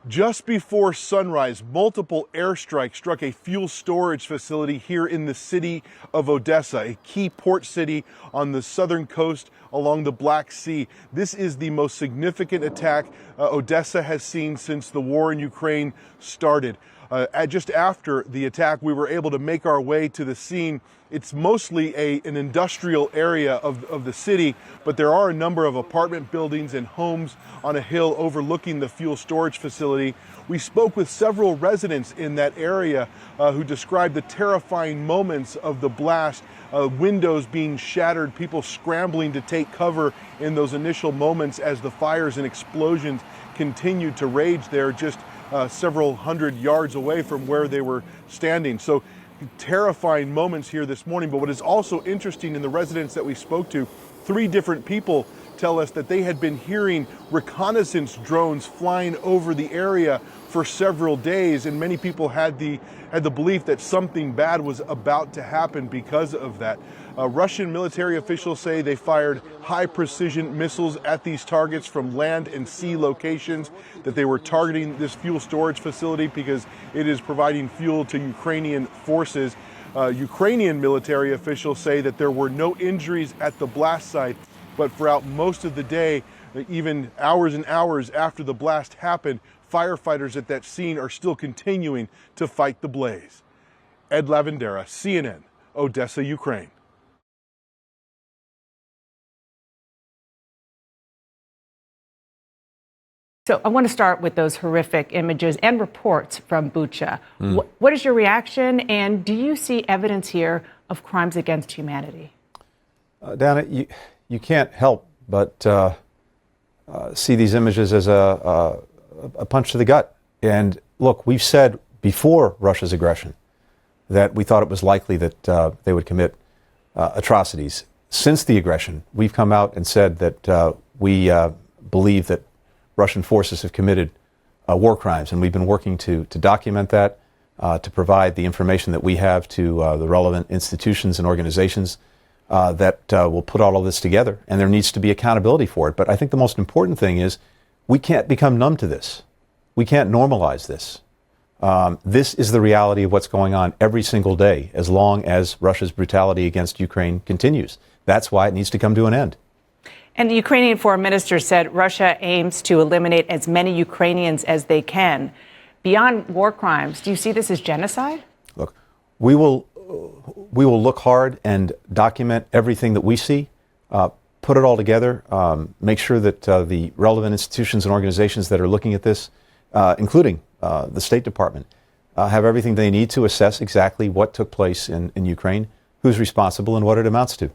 Just before sunrise, multiple airstrikes struck a fuel storage facility here in the city of Odessa, a key port city on the southern coast along the Black Sea. This is the most significant attack Odessa has seen since the war in Ukraine started. Just after the attack, we were able to make our way to the scene. It's mostly an industrial area of the city, but there are a number of apartment buildings and homes on a hill overlooking the fuel storage facility. We spoke with several residents in that area who described the terrifying moments of the blast, windows being shattered, people scrambling to take cover in those initial moments as the fires and explosions continued to rage there just several hundred yards away from where they were standing. So terrifying moments here this morning. But what is also interesting in the residents that we spoke to, 3 different people tell us that they had been hearing reconnaissance drones flying over the area for several days, and many people had the belief that something bad was about to happen because of that. Russian military officials say they fired high-precision missiles at these targets from land and sea locations, that they were targeting this fuel storage facility because it is providing fuel to Ukrainian forces. Ukrainian military officials say that there were no injuries at the blast site, but throughout most of the day, even hours and hours after the blast happened, firefighters at that scene are still continuing to fight the blaze. Ed Lavendera, CNN, Odessa, Ukraine. So I want to start with those horrific images and reports from Bucha. What is your reaction, and do you see evidence here of crimes against humanity? Dana, you can't help but see these images as a punch to the gut. And look, we've said before Russia's aggression that we thought it was likely that they would commit atrocities. Since the aggression, we've come out and said that we believe that Russian forces have committed war crimes, and we've been working to document that, to provide the information that we have to the relevant institutions and organizations that will put all of this together, and there needs to be accountability for it. But I think the most important thing is we can't become numb to this. We can't normalize this. This is the reality of what's going on every single day as long as Russia's brutality against Ukraine continues. That's why it needs to come to an end. And the Ukrainian foreign minister said Russia aims to eliminate as many Ukrainians as they can. Beyond war crimes, do you see this as genocide? Look, we will look hard and document everything that we see, put it all together, make sure that the relevant institutions and organizations that are looking at this, including the State Department, have everything they need to assess exactly what took place in Ukraine, who's responsible, and what it amounts to.